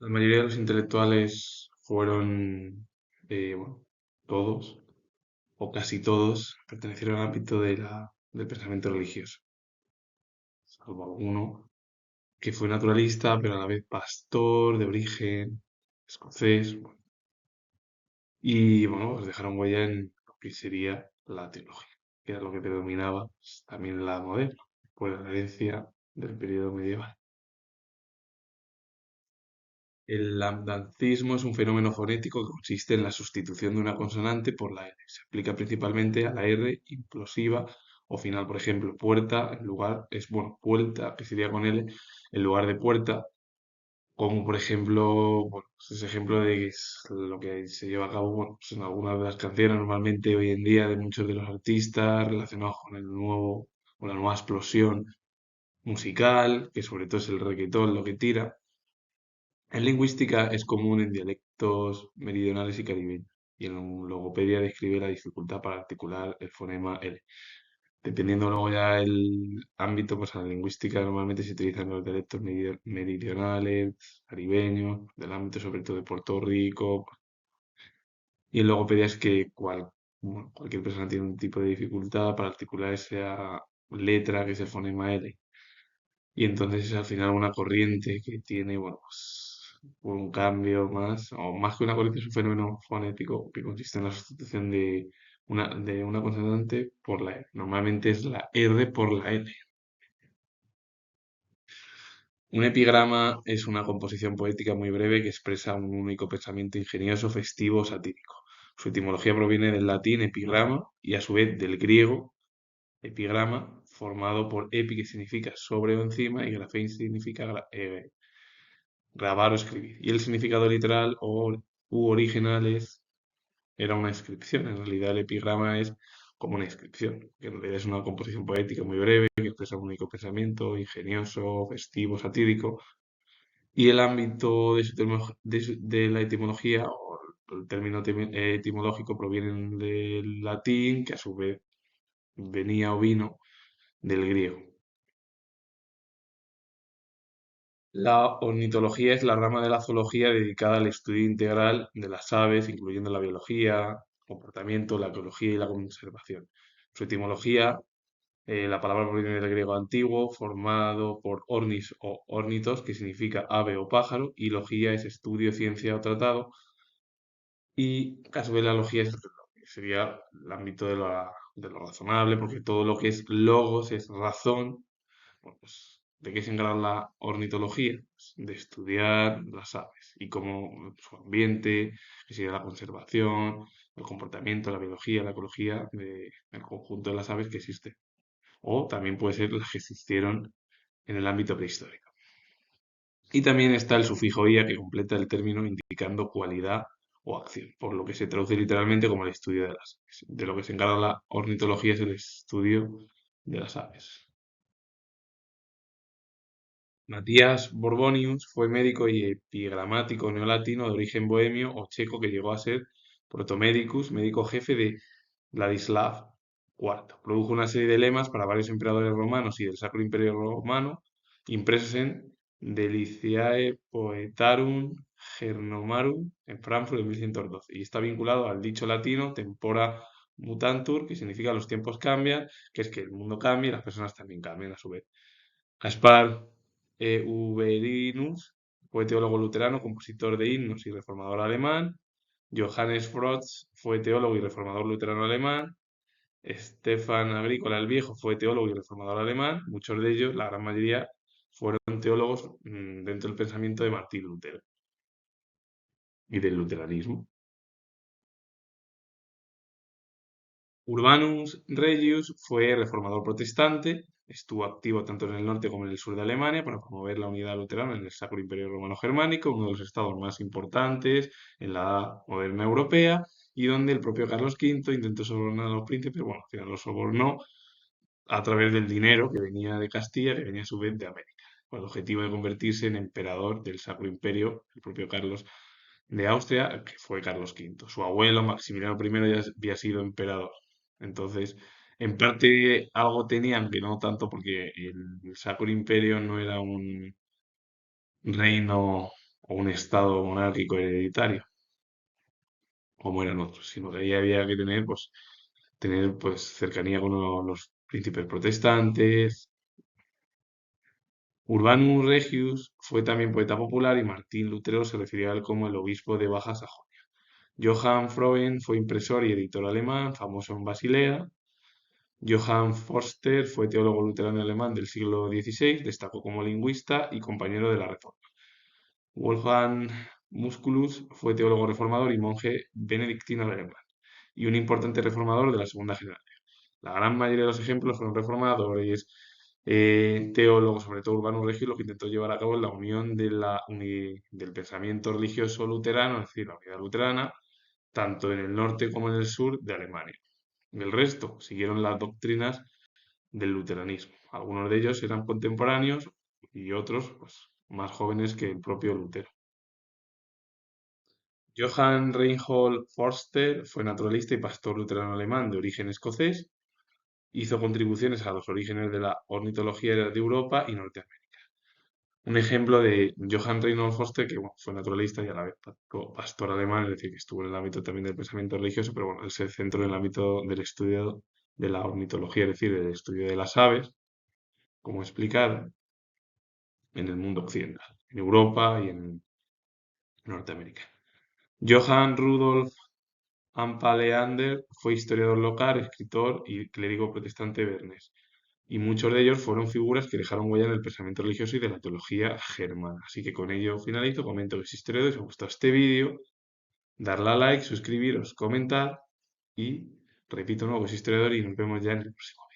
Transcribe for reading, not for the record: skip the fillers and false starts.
La mayoría de los intelectuales fueron, bueno, todos o casi todos pertenecieron al ámbito del pensamiento religioso, salvo alguno que fue naturalista, pero a la vez pastor de origen escocés, bueno, y bueno, pues dejaron huella en lo que sería la teología, que era lo que predominaba pues, también en la moderna, pues la herencia del periodo medieval. El lambdancismo es un fenómeno fonético que consiste en la sustitución de una consonante por la R. Se aplica principalmente a la R implosiva o final. Por ejemplo, puerta en lugar es, bueno, puerta, que sería con L, en lugar de puerta. Como por ejemplo, bueno, pues ese ejemplo de que es lo que se lleva a cabo, bueno, pues en algunas de las canciones normalmente hoy en día de muchos de los artistas relacionados con el nuevo, con la nueva explosión musical, que sobre todo es el reggaetón lo que tira. En lingüística es común en dialectos meridionales y caribeños, y en logopedia describe la dificultad para articular el fonema L. Dependiendo luego ya el ámbito, pues en la lingüística normalmente se utilizan los dialectos meridionales, caribeños, del ámbito sobre todo de Puerto Rico, y en logopedia es que bueno, cualquier persona tiene un tipo de dificultad para articular esa letra que es el fonema L. Y entonces es al final una corriente que tiene, bueno, pues un cambio más, o más que una corriente, es un fenómeno fonético que consiste en la sustitución de una consonante por la R. Normalmente es la R por la N. Un epigrama es una composición poética muy breve que expresa un único pensamiento ingenioso, festivo o satírico. Su etimología proviene del latín epigrama y a su vez del griego epigrama, formado por epi que significa sobre o encima y grafein significa grabar o escribir. Y el significado literal u original era una inscripción. En realidad el epigrama es como una inscripción, que en realidad es una composición poética muy breve, que expresa un único pensamiento, ingenioso, festivo, satírico. Y el ámbito de la etimología, o el término etimológico, proviene del latín, que a su vez venía o vino del griego. La ornitología es la rama de la zoología dedicada al estudio integral de las aves, incluyendo la biología, el comportamiento, la ecología y la conservación. Su etimología, la palabra proviene del griego antiguo, formado por ornis o ornitos, que significa ave o pájaro, y logía es estudio, ciencia o tratado, y a su vez la logía sería el ámbito de lo razonable, porque todo lo que es logos es razón. Bueno, pues, ¿de qué se encarga la ornitología? Pues, de estudiar las aves y cómo su ambiente, que sería la conservación, el comportamiento, la biología, la ecología del conjunto de las aves que existen. O también puede ser las que existieron en el ámbito prehistórico. Y también está el sufijo ia que completa el término indicando cualidad o acción, por lo que se traduce literalmente como el estudio de las aves. De lo que se encarga la ornitología es el estudio de las aves. Matías Borbonius fue médico y epigramático neolatino de origen bohemio o checo que llegó a ser protomedicus, médico jefe de Vladislav IV. Produjo una serie de lemas para varios emperadores romanos y del Sacro Imperio Romano, impresos en Deliciae Poetarum Gernomarum en Frankfurt en 1112, y está vinculado al dicho latino tempora mutantur, que significa los tiempos cambian, que es que el mundo cambia y las personas también cambian a su vez. Caspar Huberinus fue teólogo luterano, compositor de himnos y reformador alemán. Johannes Frotz fue teólogo y reformador luterano alemán. Stefan Agrícola el Viejo fue teólogo y reformador alemán. Muchos de ellos, la gran mayoría, fueron teólogos dentro del pensamiento de Martín Lutero y del luteranismo. Urbanus Regius fue reformador protestante, estuvo activo tanto en el norte como en el sur de Alemania para promover la unidad luterana en el Sacro Imperio Romano Germánico, uno de los estados más importantes en la edad moderna europea, y donde el propio Carlos V intentó sobornar a los príncipes, bueno, al final los sobornó a través del dinero que venía de Castilla, que venía a su vez de América, con el objetivo de convertirse en emperador del Sacro Imperio, el propio Carlos de Austria, que fue Carlos V. Su abuelo, Maximiliano I, ya había sido emperador. Entonces, en parte algo tenían, que no tanto, porque el Sacro Imperio no era un reino o un estado monárquico hereditario, como eran otros, sino que ahí había que tener, pues, cercanía con los príncipes protestantes. Urbanus Regius fue también poeta popular y Martín Lutero se refería a él como el obispo de Baja Sajonia. Johann Freund fue impresor y editor alemán, famoso en Basilea. Johann Forster fue teólogo luterano alemán del siglo XVI, destacó como lingüista y compañero de la Reforma. Wolfgang Musculus fue teólogo reformador y monje benedictino alemán, y un importante reformador de la segunda generación. La gran mayoría de los ejemplos fueron reformadores, teólogos, sobre todo Urbanus Regis, lo que intentó llevar a cabo en la unión del pensamiento religioso luterano, es decir, la unidad luterana, tanto en el norte como en el sur de Alemania. El resto siguieron las doctrinas del luteranismo. Algunos de ellos eran contemporáneos y otros, pues, más jóvenes que el propio Lutero. Johann Reinhold Forster fue naturalista y pastor luterano alemán de origen escocés. Hizo contribuciones a los orígenes de la ornitología de Europa y Norteamérica. Un ejemplo de Johann Reinhold Forster, que bueno, fue naturalista y a la vez pastor alemán, es decir, que estuvo en el ámbito también del pensamiento religioso, pero bueno, él se centró en el ámbito del estudio de la ornitología, es decir, del estudio de las aves, como explicar en el mundo occidental, en Europa y en Norteamérica. Johann Rudolf Ampaleander fue historiador local, escritor y clérigo protestante bernés, y muchos de ellos fueron figuras que dejaron huella en el pensamiento religioso y de la teología germana. Así que con ello finalizo, comento que soy historiador, si os ha gustado este vídeo, darle a like, suscribiros, comentar y repito nuevo que soy historiador y nos vemos ya en el próximo.